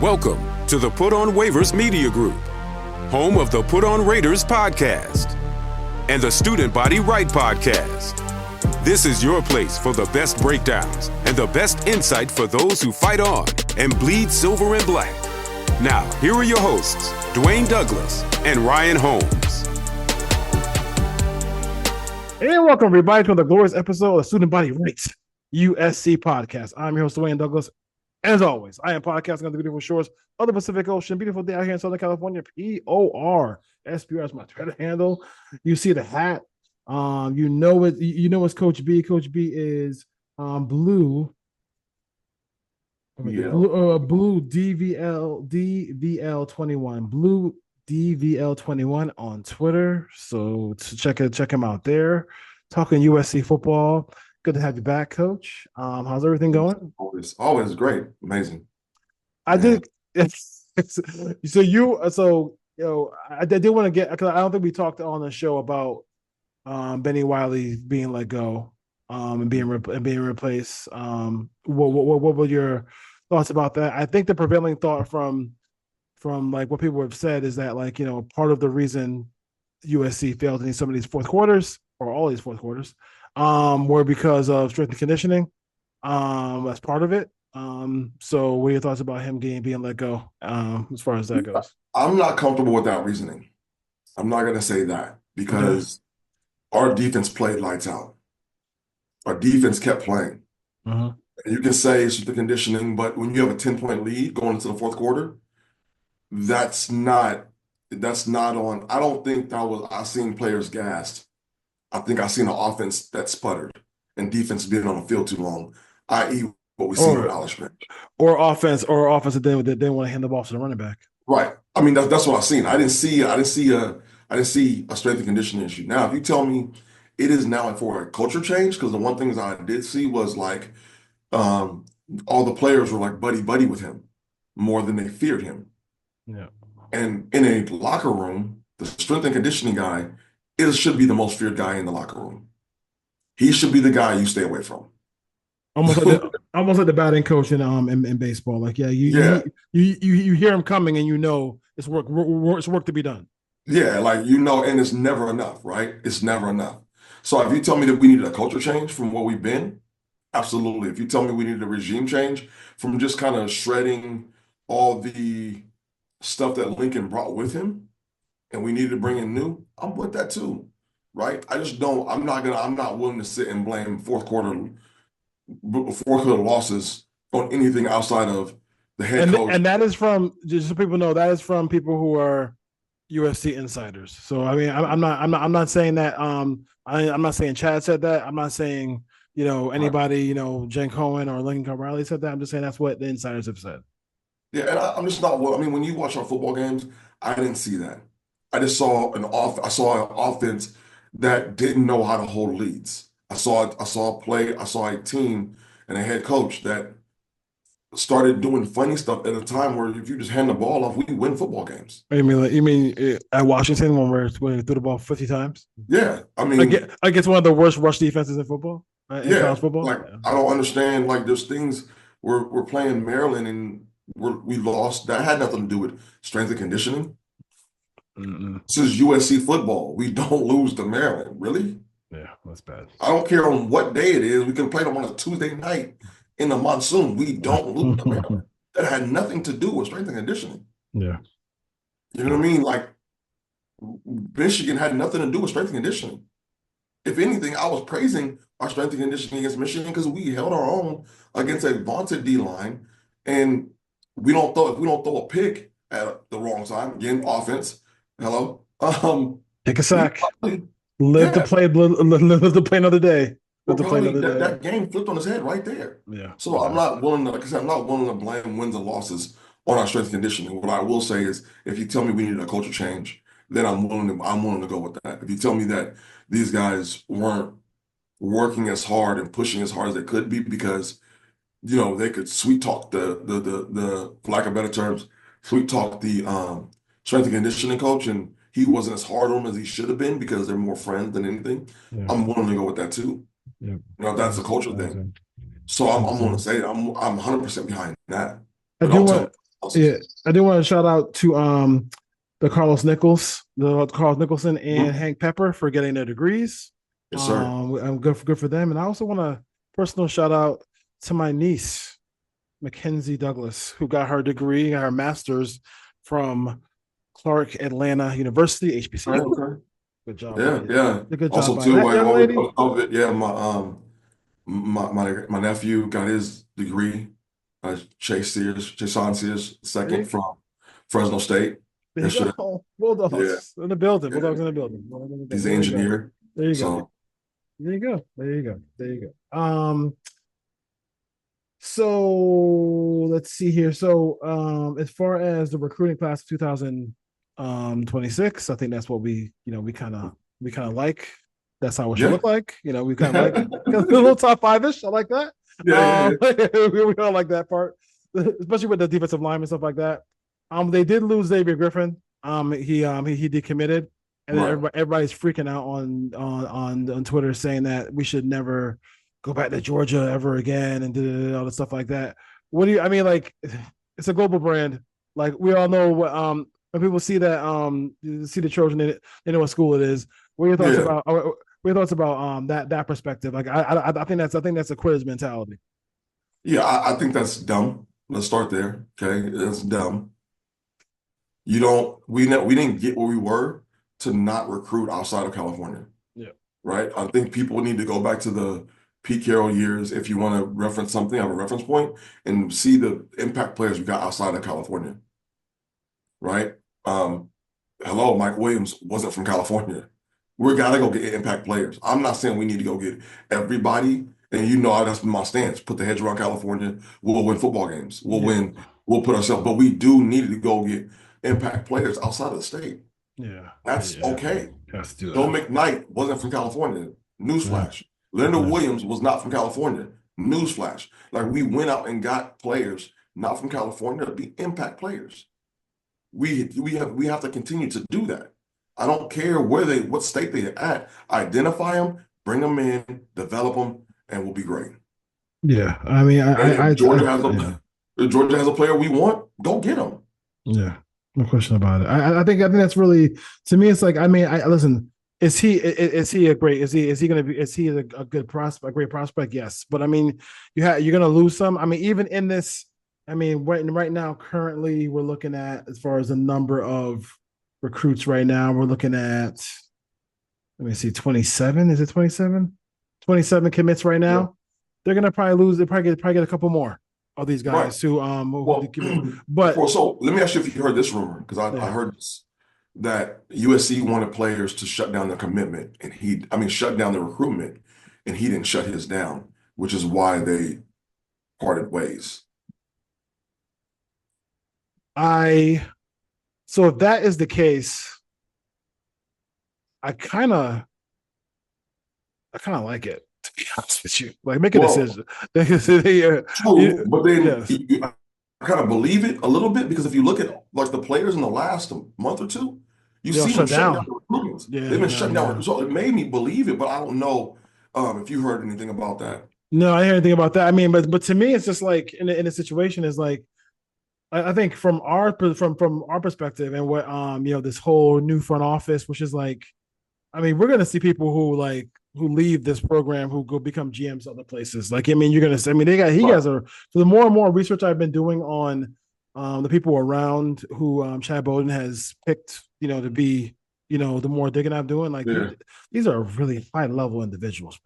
Welcome to the Put On Waivers Media Group, home of the Put On Raiders podcast and the Student Body Right podcast. This is your place for the best breakdowns and the best insight for those who fight on and bleed silver and black. Now, here are your hosts, Dwayne Douglas and Ryan Holmes. And welcome, everybody, to the glorious episode of Student Body Right USC podcast. I'm your host, Dwayne Douglas. As always, I am podcasting on the beautiful shores of the Pacific Ocean. Beautiful day out here in Southern California. PORSPR is my Twitter handle. You see the hat. You know it. You know it's Coach B. Coach B is blue. Yeah. Blue DVL 21. Blue DVL 21 on Twitter. So check him out there. Talking USC football. Good to have you back, Coach. How's everything going? Always great, amazing. I did. I did want to get, because I don't think we talked on the show about Benny Wiley being let go and being replaced. What were your thoughts about that? I think the prevailing thought from like what people have said is that, like, part of the reason USC failed in some of these fourth quarters, or all these fourth quarters, were because of strength and conditioning. That's part of it. So what are your thoughts about him being let go, as far as that goes? I'm not comfortable with that reasoning. I'm not going to say that because our defense played lights out. Our defense kept playing. Uh-huh. You can say it's the conditioning, but when you have a 10-point lead going into the fourth quarter, that's not on. I don't think I've seen players gassed. I think I've seen an offense that sputtered and defense being on the field too long, i.e. what we see with Alex Smith. Or offense that they didn't want to hand the ball to the running back. Right. I mean, that's what I've seen. I didn't see a strength and conditioning issue. Now, if you tell me it is now for a culture change, because the one thing I did see was like all the players were like buddy with him more than they feared him. Yeah. And in a locker room, the strength and conditioning guy should be the most feared guy in the locker room. He should be the guy you stay away from. Almost like the batting coach in baseball. Like, you hear him coming and it's work to be done. Yeah, like, and it's never enough, right? It's never enough. So if you tell me that we needed a culture change from what we've been, absolutely. If you tell me we needed a regime change from just kind of shredding all the stuff that Lincoln brought with him, and we needed to bring in new, I'm with that too, right? I'm not willing to sit and blame fourth quarter losses on anything outside of the head coach. And that is from, just so people know, that is from people who are USC insiders. So I mean, I'm not saying that. I'm not saying Chad said that. I'm not saying anybody, Jen Cohen or Lincoln Riley said that. I'm just saying that's what the insiders have said. Yeah, and I'm just not. I mean, when you watch our football games, I didn't see that. I just saw an offense that didn't know how to hold leads. I saw a team and a head coach that started doing funny stuff at a time where if you just hand the ball off, we win football games. You mean at Washington when we threw the ball 50 times? Yeah, I mean, against one of the worst rush defenses in football. In college football. Like, I don't understand. Like, there's things we're playing Maryland and we lost. That had nothing to do with strength and conditioning. Mm-mm. This is USC football. We don't lose to Maryland. Really? Yeah, that's bad. I don't care on what day it is. We can play them on a Tuesday night in the monsoon. We don't lose to Maryland. That had nothing to do with strength and conditioning. Yeah. You know what I mean? Like, Michigan had nothing to do with strength and conditioning. If anything, I was praising our strength and conditioning against Michigan because we held our own against a vaunted D-line, and we don't throw a pick at the wrong time. Again, offense. Hello. Take a sack. Live to play another day. That game flipped on his head right there. Yeah. So I'm not willing to, like I said, I'm not willing to blame wins and losses on our strength and conditioning. What I will say is, if you tell me we need a culture change, then I'm willing to go with that. If you tell me that these guys weren't working as hard and pushing as hard as they could be because they could sweet talk the for lack of better terms, sweet talk the strength and conditioning coach, and he wasn't as hard on him as he should have been because they're more friends than anything. Yeah. I'm willing to go with that too. Yeah. That's a culture thing. So I'm willing to say I'm 100% behind that. Yeah, I do want to shout out to the Carlos Nicholson and Mhm. Hank Pepper for getting their degrees. Yes, sir. I'm good for them. And I also want to personal shout out to my niece, Mackenzie Douglas, who got her degree, her master's from Clark Atlanta University, Right, HBCU. okay. Good job Yeah, by yeah. good job Also, by too, that like young lady. of it, yeah. My nephew got his degree. Chase Sears, There you, second from Fresno State there you yesterday. go. Yeah, Bulldogs in the building. yeah. Bulldogs in the building. Bulldogs in the He's building. an There you go. engineer. There you go. So There you go. There you go. There you go. So let's see here. So as far as the recruiting class of 2026, I think that's what we kind of like. That's how it should yeah, look like. We kind of like yeah, a little top five-ish. I like that. yeah, We all like that part, especially with the defensive line and stuff like that. They did lose Xavier Griffin. He decommitted, and then right. everybody's freaking out on Twitter saying that we should never go back to Georgia ever again and all the stuff like that. What do you? I mean, like, it's a global brand. Like we all know what when people see that see the Trojan, they know what school it is. What are your thoughts Yeah, about? What are your thoughts about that perspective? Like I think that's a quitters mentality. yeah. I think that's dumb. Let's start there. Okay, that's dumb. You don't. We didn't get where we were to not recruit outside of California. Yeah. Right? I think people need to go back to the Pete Carroll years if you want to reference something, have a reference point, and see the impact players we got outside of California, right? Um, hello, Mike Williams wasn't from California. We gotta go get impact players. I'm not saying we need to go get everybody, and that's my stance. Put the hedge around California. We'll win football games. We'll Yeah. win. We'll put ourselves, but we do need to go get impact players outside of the state. Yeah. That's Yeah. okay. Has to do Joe that. McKnight wasn't from California. Yeah. Newsflash. Leonard Yeah. Williams was not from California. Newsflash. Like we went out and got players not from California to be impact players. We have to continue to do that. I don't care what state they're at. Identify them, bring them in, develop them, and we'll be great. Yeah. I mean, And if Georgia has yeah. if Georgia has a player we want, go get them. Yeah, no question about it. I think that's really, to me. It's like, I mean, I listen. Is he a great? Is he going to be? Is he a good prospect? A great prospect? Yes, but I mean, you're going to lose some. I mean, even in this, I mean, right now, currently, we're looking at, as far as the number of recruits right now, we're looking at. Let me see, 27. Is it 27? 27 commits right Yeah. now. They're going to probably lose. They probably get a couple more of these Right. guys who Well, but so let me ask you if you heard this rumor, because I yeah. heard this, that USC wanted players to shut down their commitment, and shut down the recruitment, and he didn't shut his down, which is why they parted ways. So if that is the case, I kind of like it, to be honest with you. Like, make a Well, decision. true, but then Yes. I kind of believe it a little bit, because if you look at like the players in the last month or two, you They'll see them shut shutting down. down the recruitments. Yeah, They've been yeah, shutting down. yeah. So it made me believe it, but I don't know if you heard anything about that. No, I didn't hear anything about that. I mean, but to me, it's just like in a situation is like, I think from our perspective, and what this whole new front office, which is like, I mean, we're gonna see people who leave this program who go become GMs other places. Like, I mean, you're gonna see. I mean, he Right. guys are. So the more and more research I've been doing on the people around who Chad Bowden has picked, to be, the more digging I'm doing, like Yeah. these are really high level individuals.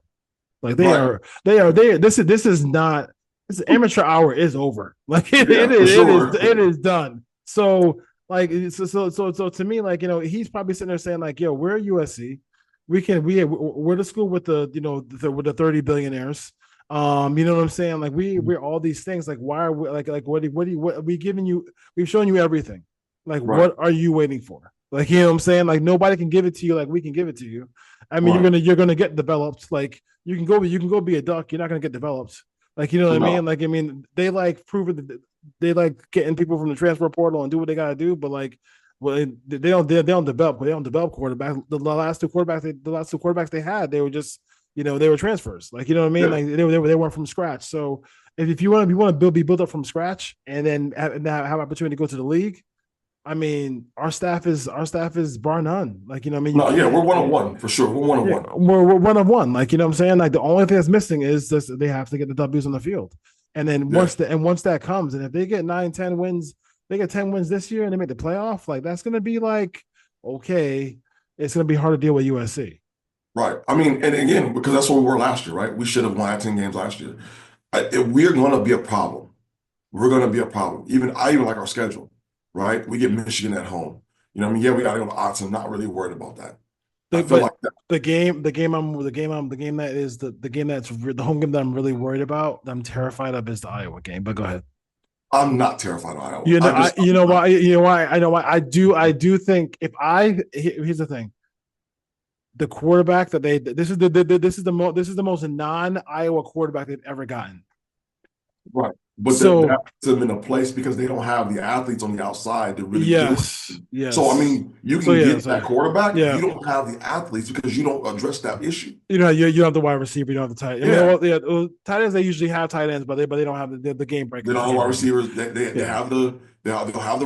Like Right. this is not. This amateur hour is over. Like Yeah, for sure. it is done. So like so to me, like, he's probably sitting there saying like, yo, we're USC. We're the school with with the 30 billionaires. You know what I'm saying? Like we're all these things. Like, why are we like what are we giving you? We've shown you everything. Like, Right. what are you waiting for? Like, you know what I'm saying? Like, nobody can give it to you like we can give it to you. I mean, Right. you're gonna get developed. Like, you can go be a duck. You're not gonna get developed. Like, you know what I No. mean? Like, I mean, they like proving that they like getting people from the transfer portal and do what they gotta do, but like, well, they don't develop. They don't develop quarterbacks. The last two quarterbacks they had, they were just, they were transfers. Like, you know what I mean? Yeah. Like they weren't from scratch. So if you want to be built up from scratch and then have opportunity to go to the league, I mean, our staff is bar none. Like, you know, what I mean, No, yeah, we're 1-1 for sure. We're 1-1. We're 1-1. Like, you know what I'm saying? Like, the only thing that's missing is this: they have to get the W's on the field. And then once that comes, and if they get 9-10 wins, they get 10 wins this year, and they make the playoff. Like, that's gonna be like, okay, it's gonna be hard to deal with USC. Right. I mean, and again, because that's what we were last year, right? We should have won 10 games last year. If we're going to be a problem. We're going to be a problem. I even like our schedule, right? We get Michigan at home. You know what I mean? Yeah, we got to go to Autzen. Not really worried about that. I feel like that. The game that's the home game that I'm really worried about, that I'm terrified of, is the Iowa game. But go ahead. I'm not terrified of Iowa. You know why? I know why. I do think here's the thing. The quarterback that this is the most non-Iowa quarterback they've ever gotten. Right. But that puts them in a place because they don't have the athletes on the outside to really do it. Yes. So, I mean, you can get that quarterback. Yeah. You don't have the athletes because you don't address that issue. You know, you don't have the wide receiver. You don't have the tight end. Yeah. Tight ends, they usually have tight ends, but they don't have the game breaker. They don't have wide receivers. They'll have the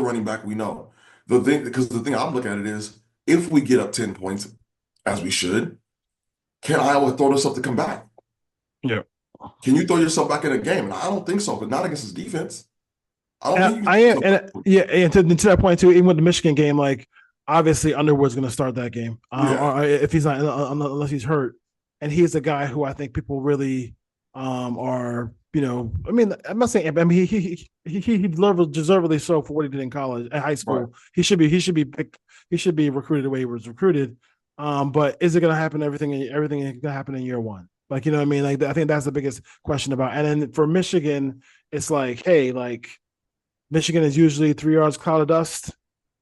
running back. We know. The thing I'm looking at it is, if we get up 10 points, as we should, can Iowa throw themselves to come back? Yeah. Can you throw yourself back in a game? And I don't think so, but not against his defense. And to that point too, even with the Michigan game, like, obviously Underwood's going to start that game, or if he's not, unless he's hurt, and he's the guy who I think people really are. You know, I mean, I'm not saying. I mean, he deservedly so for what he did in college, in high school. Right. He should be picked. He should be recruited the way he was recruited. But is it going to happen? Everything is going to happen in year one. Like, you know what I mean? Like, I think that's the biggest question about. And then for Michigan, it's like, hey, like, Michigan is usually 3 yards cloud of dust.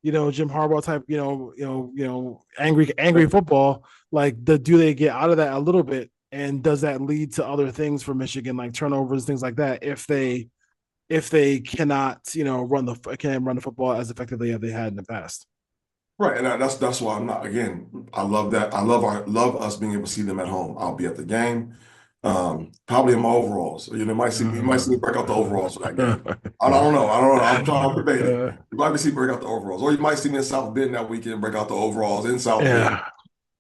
You know, Jim Harbaugh type. You know, angry football. Like, do they get out of that a little bit? And does that lead to other things for Michigan, like turnovers, things like that, if they cannot, you know, run the football as effectively as they had in the past? Right, and that's why I'm not. Again, I love that. I love us being able to see them at home. I'll be at the game, probably in my overalls. You know, you might see me break out the overalls for that game. I don't know. I'm trying to debate it. You might see me break out the overalls, or you might see me in South Bend that weekend break out the overalls in South Bend.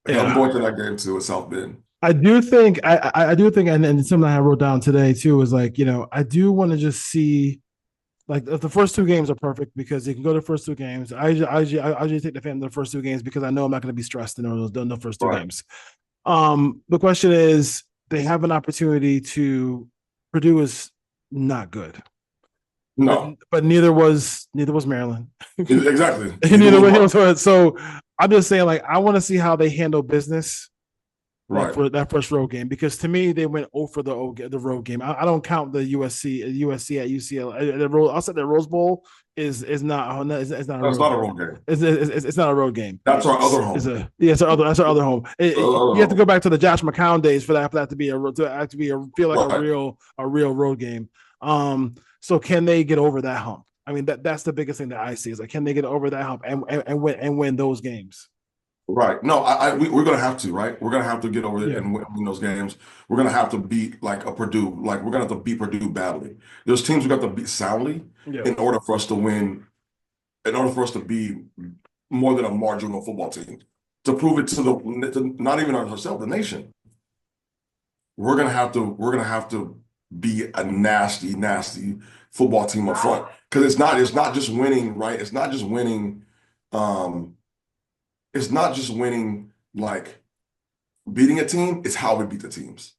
I'm going to that game too in South Bend. I do think, and something I wrote down today too is, like, you know, I do want to just see, like, if the first two games are perfect because you can go to the first two games. I usually take the fan to the first two games because I know I'm not going to be stressed in the first two games. The question is, they have an opportunity to Purdue is not good. No, but neither was Maryland. Exactly. So I'm just saying, like, I want to see how they handle business. Right. For that first road game, because to me they went over the road game. I don't count the USC at UCLA. I'll say the Rose Bowl is not a road game. It's not a road game. That's our other home. That's our other home. You have to go back to the Josh McCown days for that to be feel like a real road game. So can they get over that hump? I mean, that's the biggest thing that I see is, like, can they get over that hump and win those games? Right. No, we're going to have to, right? We're going to have to get over it and win those games. We're going to have to beat, like, a Purdue. Like, we're going to have to beat Purdue badly. There's teams we got to beat soundly in order for us to win, in order for us to be more than a marginal football team, to prove it to not even ourselves, the nation. We're going to have to be a nasty, nasty football team up front, because it's not just winning, right? It's not just winning. It's not just winning, like, beating a team. It's how we beat the teams,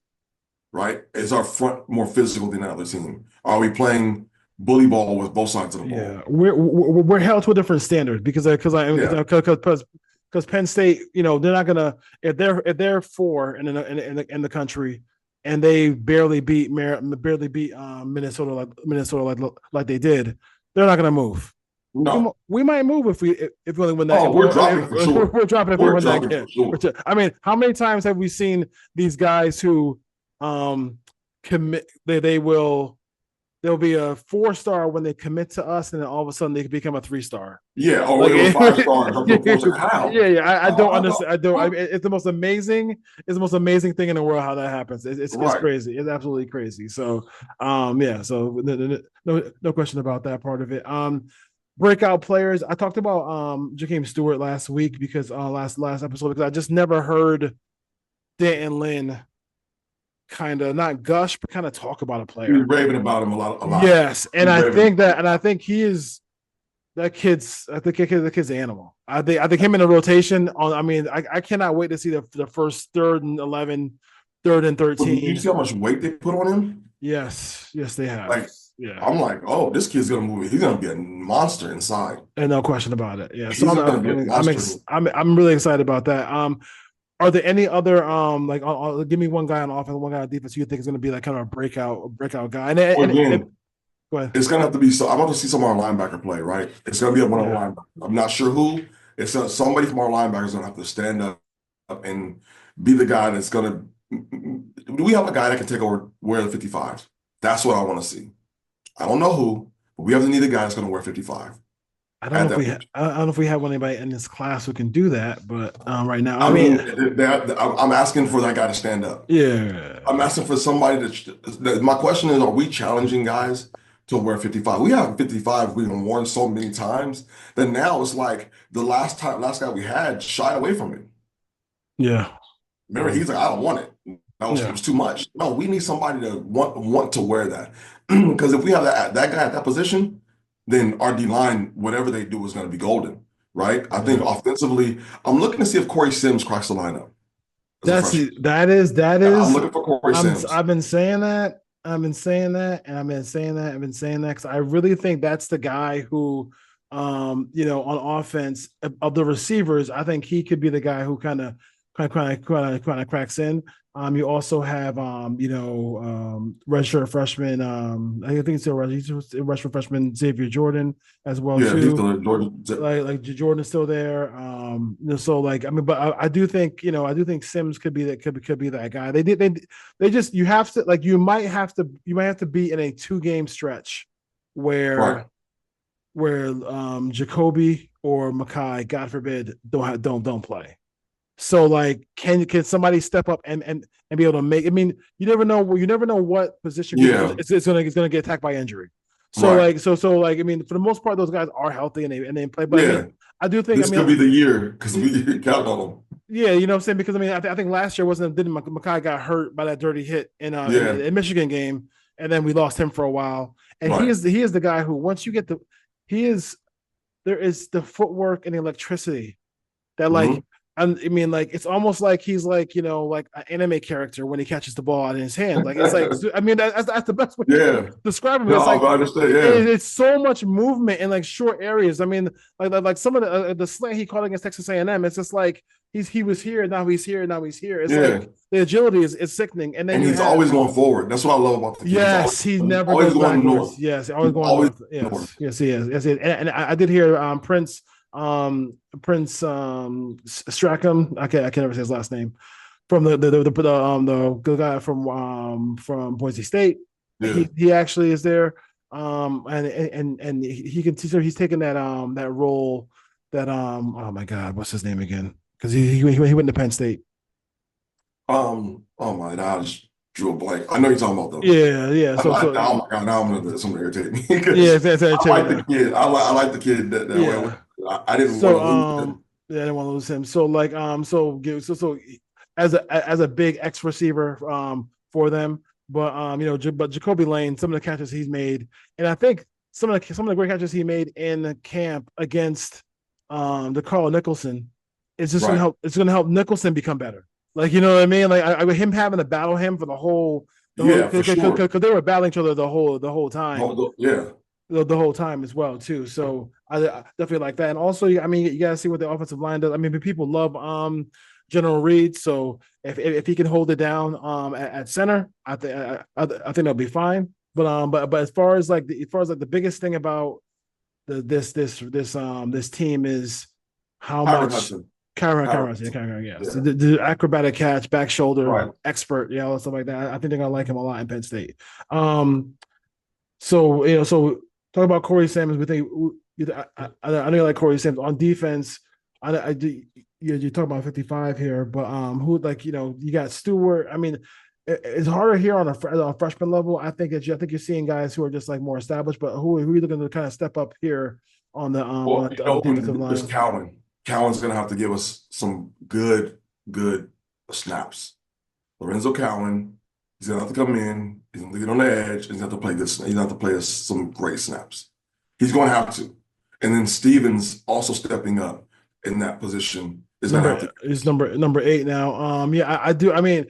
right? Is our front more physical than the other team? Are we playing bully ball with both sides of the ball? Yeah, we're held to a different standard because Penn State, you know, they're not gonna, if they're 4 in the country and they barely beat Minnesota like they did, they're not gonna move. No, we might move if we only win that. Oh, we're dropping for sure. We're dropping if we win that game. Sure. I mean, how many times have we seen these guys who commit? They will there'll be a 4-star when they commit to us, and then all of a sudden they become a 3-star. Yeah, or Like, it was 5 stars up to 4. Like, how? I don't understand. I don't. What? It's the most amazing. It's the most amazing thing in the world how that happens. It's Right. crazy. It's absolutely crazy. So, yeah. So no question about that part of it. Breakout players. I talked about Jakeem Stewart last week because last episode, because I just never heard Danton Lynn kind of not gush, but kind of talk about a player. You're raving about him a lot. Yes, and I think he is that kid's. I think the kid's an animal. I think him in the rotation. I cannot wait to see the first 3rd and 11, 3rd and 13. You see how much weight they put on him? Yes, they have. Like, yeah, I'm like, oh, this kid's gonna move. He's gonna be a monster inside. And no question about it. Yeah, so I'm really excited about that. Are there any other give me one guy on offense, one guy on defense you think is going to be like kind of a breakout guy? And go ahead. It's gonna have to be. So I'm about to see some of our linebacker play. Right, it's gonna be one of our linebackers. I'm not sure who. It's somebody from our linebackers gonna have to stand up and be the guy that's gonna. Do we have a guy that can take over wear the 55? That's what I want to see. I don't know who, but we have to need a guy that's gonna wear 55. I don't know if we have anybody in this class who can do that, but right now, I'm asking for that guy to stand up. Yeah, I'm asking for somebody my question is, are we challenging guys to wear 55? We have 55 we've been worn so many times that now it's like the last guy we had shied away from it. Yeah. Remember, he's like, I don't want it. It was too much. No, we need somebody to want to wear that. Because if we have that guy at that position, then our D-line, whatever they do, is going to be golden, right? I think offensively, I'm looking to see if Corey Sims cracks the lineup. That is. I'm looking for Corey Sims. I've been saying that, because I really think that's the guy who, on offense of the receivers, I think he could be the guy who kind of cracks in. You also have redshirt freshman. I think he's still redshirt freshman Xavier Jordan as well too. He's still Jordan. Like Jordan's still there. But I do think Sims could be that guy. They just you might have to be in a 2-game stretch where Jacoby or Makai, God forbid, don't play. So can somebody step up and be able to make? I mean, you never know what position it's gonna get attacked by injury. So for the most part, those guys are healthy and they play. But I do think this could be the year because we count on them. Yeah, you know what I'm saying? Because I think last year didn't Makai got hurt by that dirty hit in Michigan game, and then we lost him for a while. And he is the guy who once you get there is the footwork and the electricity that it's almost like he's like an anime character when he catches the ball out in his hand. Like it's like that's the best way to describe him. It's I understand. It's so much movement in short areas. I mean, like some of the slant he caught against Texas A&M. It's just like he was here, now he's here, now he's here. It's like the agility is sickening, and he's always going forward. That's what I love about the kid. Yes, he's never always going north. Yes, always going north. Yes, he is. Yes, and I did hear Prince Strachan, I can never say his last name, from the guy from Boise State. Yeah. He actually is there, and he's taking that role that oh my God, what's his name again? Because he went to Penn State. Oh my God, I just drew a blank. I know you're talking about though. Yeah. Oh my God, now something irritate me. That's I like the kid. I like the kid that way. I didn't want to lose him. Yeah, I didn't want to lose him. So as a big X receiver for them, but Jacoby Lane, some of the catches he's made, and I think some of the great catches he made in the camp against the Carl Nicholson, it's just gonna help. It's gonna help Nicholson become better. Like, you know what I mean? Like him having to battle him for the whole, because they were battling each other the whole time. The whole time as well too. So I definitely like that. And also, I mean, you gotta see what the offensive line does. I mean, people love General Reed. So if he can hold it down at center, I think that'll be fine. But as far as the biggest thing about this team is how much Kyron, yes. The acrobatic catch, back shoulder, expert, all stuff like that. I think they're gonna like him a lot in Penn State. So so talk about Corey Sanders. We think I know you like Corey Sanders on defense. I do. You talk about 55 here, but who like you got Stewart. I mean, it's harder here on a freshman level. I think you're seeing guys who are just like more established, but who are you looking to kind of step up here Well, on the defensive there's line? Cowan. Cowan's going to have to give us some good snaps. Lorenzo Cowan, he's going to have to come in. He's going to get on the edge. He's going to have to play good. He's going to have to play us some great snaps. He's going to have to. And then Stevens also stepping up in that position is going to have to. He's number 8 now. Yeah, I do. I mean,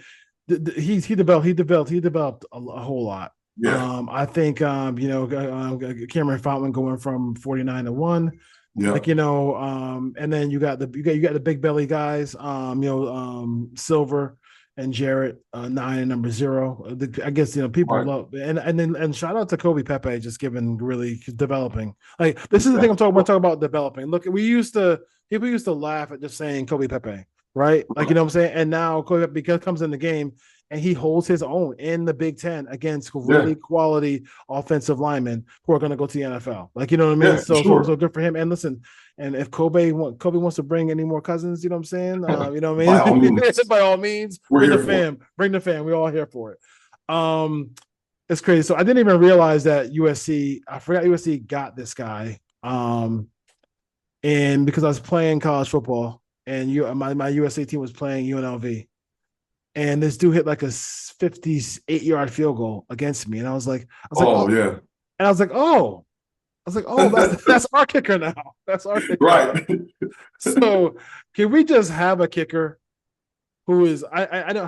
he developed a whole lot. Yeah. I think Cameron Fountain going from 49 to 1. Yeah. Like and then you got the big belly guys, Silver and Jarrett, 9 and number 0. I guess people Right. love and shout out to Kobe Pepe just giving really developing. Like this is the thing I'm talking about developing. Look, people used to laugh at just saying Kobe Pepe, right? Like what I'm saying, and now Kobe Pepe comes in the game and he holds his own in the Big Ten against really quality offensive linemen who are going to go to the NFL. Like, you know what I mean? Yeah, so good for him. And listen, and if Kobe wants to bring any more cousins, you know what I'm saying? You know what I mean? By all means. By all means, bring the fam. We're all here for it. It's crazy. So I didn't even realize that I forgot USC got this guy. And because I was playing college football and my USC team was playing UNLV. And this dude hit like a 58-yard field goal against me. And I was like, yeah. And I was like, that's our kicker now. That's our kicker. Right. So can we just have a kicker who is I know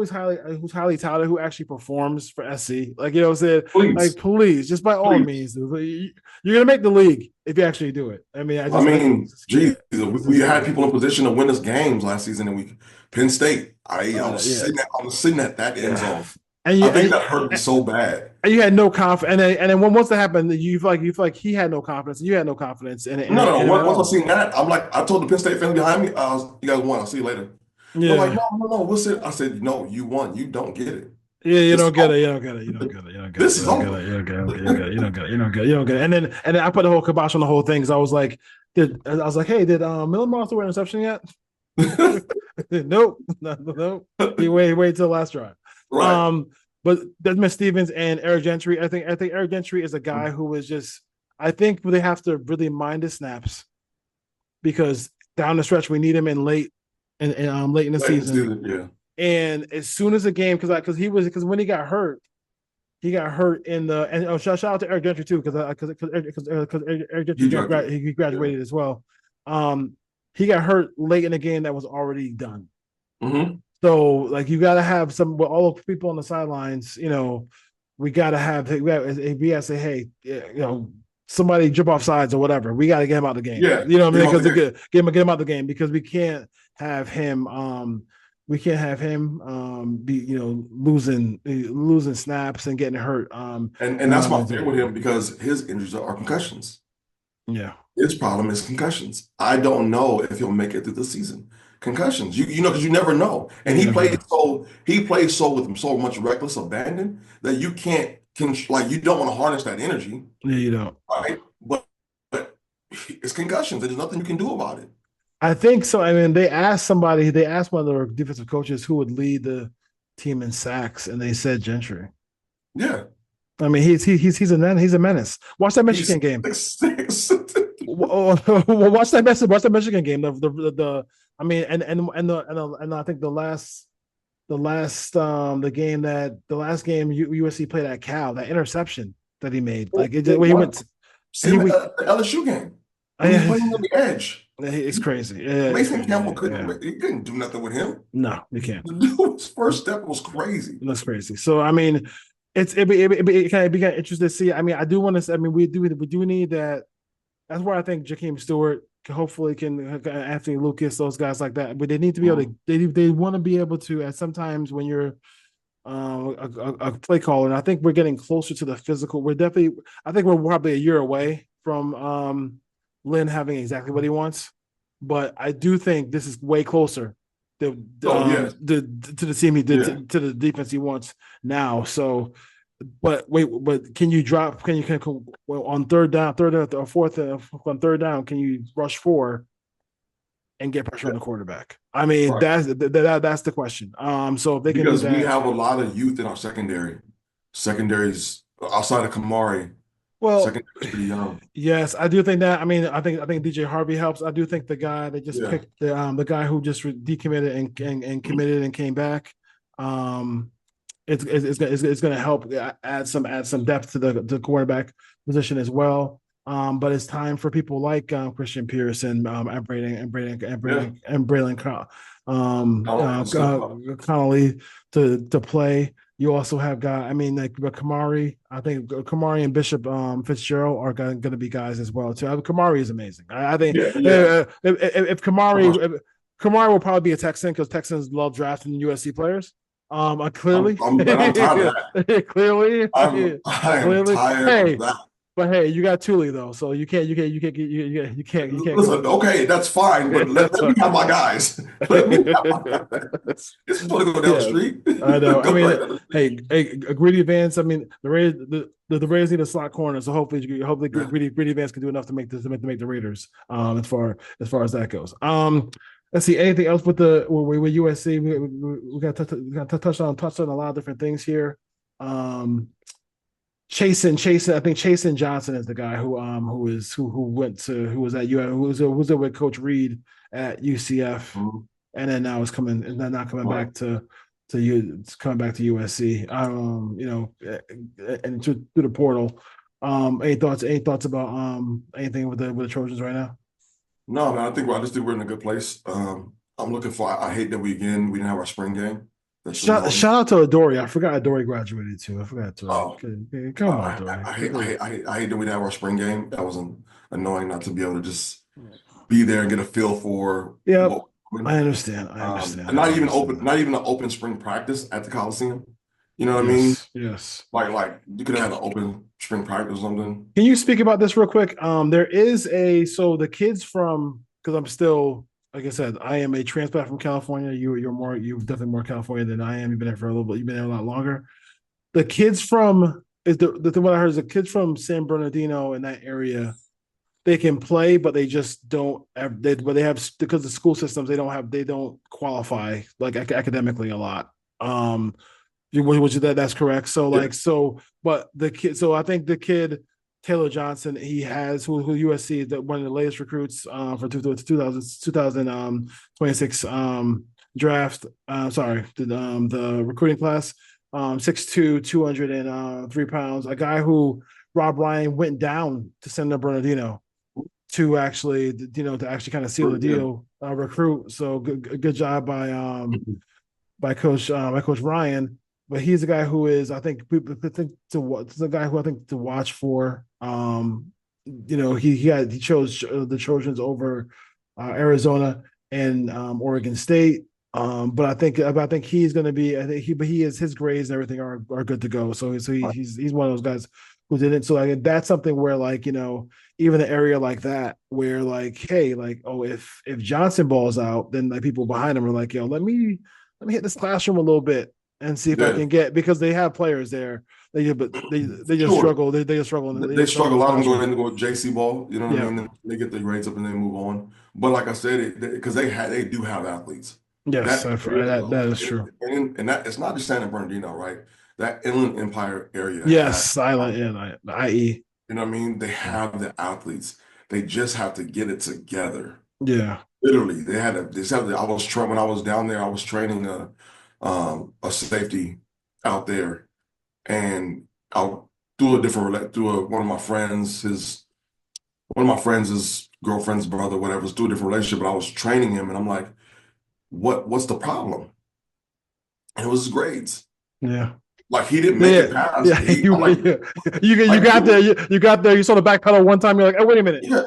he's highly touted, who actually performs for SC? Like, you know what I'm saying? Please. Like, please, just by all means, you're gonna make the league if you actually do it. I mean, geez, we had people in position to win us games last season, and Penn State. I was sitting at that end zone. And I think that hurt me so bad. And you had no confidence. And then once that happened, you feel like he had no confidence, and you had no confidence in it. No. Once I seen that, I'm like, I told the Penn State fans behind me, you guys won. I'll see you later. Yeah. They're like, no. We'll sit. I said, no, you won. You don't get it. Yeah, you don't get it. This is over. You don't get it. And then I put the whole kibosh on the whole thing because I was like, hey, did Miller Moss throw an interception yet? Nope. You wait till the last drive. Right. But Desmond Stevens and Eric Gentry, I think Eric Gentry is a guy who is just, I think they have to really mind his snaps because down the stretch we need him in late in the season. Yeah. And as soon as the game, because when he got hurt in the shout out to Eric Gentry too because Eric Gentry he graduated as well. He got hurt late in the game that was already done. Mm-hmm. So like you got to have with all the people on the sidelines. We got to say, hey, somebody jump off sides or whatever. We got to get him out of the game. Yeah, you know what I mean? Because get him out of the game because we can't have him. We can't have him be losing snaps and getting hurt. And that's my fear with him because his injuries are concussions. Yeah. His problem is concussions. I don't know if he'll make it through the season. Concussions, because you never know. And he plays with so much reckless abandon that you you don't want to harness that energy. Yeah, you don't. Right? But it's concussions. There's nothing you can do about it. I think so. I mean, they asked one of their defensive coaches who would lead the team in sacks, and they said Gentry. Yeah. I mean, he's a menace. Watch that Michigan game. Watch that Michigan game. And I think the last game USC played at Cal, that interception that he made, like it when he went. The LSU game. He playing on the edge. It's crazy. Yeah, Mason Campbell couldn't do nothing with him. No, you can't. His first step was crazy. That's crazy. So I mean, it'd be kind of interesting to see. I mean, I do want to. I mean, we do need that. That's where I think Jakeem Stewart hopefully can Anthony Lucas, those guys like that. But they need to be able to. They want to be able to. At sometimes when you're a play caller, and I think we're getting closer to the physical. I think we're probably a year away from Lynn having exactly what he wants, but I do think this is way closer to the team he did to the defense he wants now. So But wait, but can you drop? Well, on third down, or fourth, on third down? Can you rush four and get pressure Yeah, on the quarterback? I mean, right. that's the question. So if they can do Because we that, have a lot of youth in our secondary. Secondaries outside of Kamari, well, secondary's pretty young. yes, I do think that. I mean, I think DJ Harvey helps. I do think the guy they just Yeah, picked, the guy who just decommitted and committed and came back. Um, it's going to help add some depth to the quarterback position as well. But it's time for people like Christian Pearson, yeah. and Braylon Step up. Connolly to play. You also have guys. I mean, like Kamari. I think Kamari and Bishop Fitzgerald are going to be guys as well too. Kamari is amazing. I think Yeah, yeah. if Kamari will probably be a Texan because Texans love drafting USC players. Clearly, I'm tired of that. clearly, I am clearly. tired of Hey, that. but hey, you got Thule though, so you can't Listen, go. okay, that's fine, but let me have my guys. Let me have my guys. It's supposed to go down the Yeah, street. I know. I Go right mean, down the hey, street. a Greedy Vance. I mean, the Raiders need a slot corner, so hopefully Yeah. Greedy Vance can do enough to make the Raiders. As far as that goes. Let's see. Anything else with USC? We got to touch on a lot of different things here. Chasen. I think Chasen Johnson is the guy who was at who was with Coach Reed at UCF, Mhm. and then now is coming and then now coming Right. back to USC. And through the portal. Any thoughts? Any thoughts about anything with the Trojans right now? No, man, I just think we're in a good place. I'm looking for. I hate that we didn't have our spring game. That's really Shout hard. shout out to Adoree. I forgot Adoree graduated too. I forgot to. Oh, Come on, Adoree. I hate that we didn't have our spring game. That was annoying not to be able to just be there and get a feel for Yep. what we're I doing. understand. I understand. And I understand. not even an open spring practice at the Coliseum. You know what I mean? Yes. Yes. Like you could have had an open spring practice or something. Can you speak about this real quick? There is the kids from because I'm still like I said, I am a transplant from California. You're definitely more California than I am. You've been there for a little bit. You've been there a lot longer. The kids from is the thing what I heard is the kids from San Bernardino in that area. They can play, but they just don't. But they have because the school systems they don't qualify like academically a lot. Which that's correct. So Yeah. but the kid. So I think the kid Taylor Johnson, he has who USC that one of the latest recruits for 2026 draft. Sorry, the recruiting class. 6'2", 203 pounds. A guy who Rob Ryan went down to San Bernardino to actually kind of seal the deal, recruit. So good job by Coach Ryan. But he's a guy who is, I think, people think the guy who I think to watch for. He chose the Trojans over Arizona and Oregon State. But I think he's going to be. His grades and everything are good to go. He's one of those guys who didn't. So like that's something where even an area like that where hey if Johnson balls out, then people behind him are like let me hit this classroom a little bit and see if I can get because they have players there. They just Sure. struggle. They just struggle. They struggle. A lot of them go in and go with JC ball. You know what I Yeah. mean? They get their grades up and they move on. But like I said, because they do have athletes. Yes, That area, that is true. and that it's not just San Bernardino, right? That Inland Empire area has, Yes, silent and IE. you know what I mean? They have the athletes. They just have to get it together. Yeah. Literally, they just have to. When I was down there, I was training a safety out there, and I'll do a different one of my friends, his girlfriend's brother, whatever, do a different relationship. But I was training him, and I'm like, what's the problem? And it was his grades. Yeah. Like he didn't make it past. Yeah. You got there. You got there. You saw the back pedal one time. You're like, oh, wait a minute. Yeah.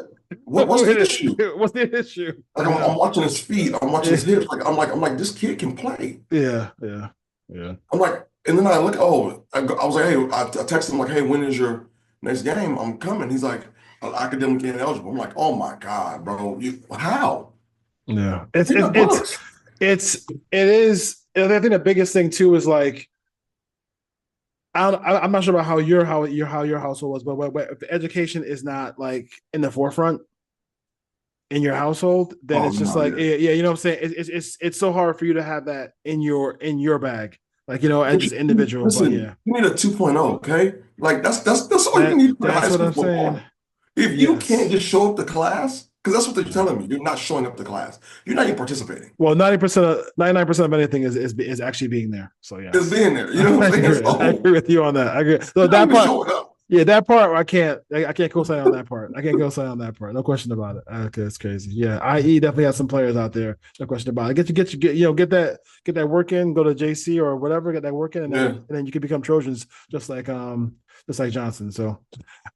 What's the issue? What's the issue? Like I'm watching his feet. I'm watching his hips. I'm like, this kid can play. Yeah. I'm like, and then I look. Oh, I was like, hey, I texted him like, hey, when is your next game? I'm coming. He's like, academically ineligible. I'm like, oh my God, bro, how? Yeah. It is. I think the biggest thing too is like, I'm not sure about how your household was, but if the education is not like in the forefront in your household, then Oh it's just no, like yeah. yeah, you know what I'm saying. It's so hard for you to have that in your bag, like as just individual. But Listen, yeah, you need a 2.0, okay? Like that's all you need to play that's high what school I'm saying. football. If you can't Yes. just show up to class, because that's what they're telling me, you're not showing up to class. You're not even participating. Well, 90% of 99% of anything is actually being there. So It's yes, being there. You know I what I'm saying? agree. I So agree with you on that. I agree. So you're not that even part, showing up. yeah, that part I can't co-sign on that part. I can't co-sign on that part. No question about it. Okay, it's crazy. Yeah, IE definitely has some players out there. No question about it. Get that work in. Go to JC or whatever. Get that work in, and Yeah. then you can become Trojans just like Johnson. So, all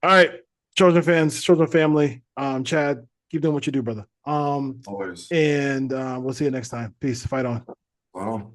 right, Trojan fans, Trojan family. Chad, keep doing what you do, brother. Always. And we'll see you next time. Peace. Fight on. Wow.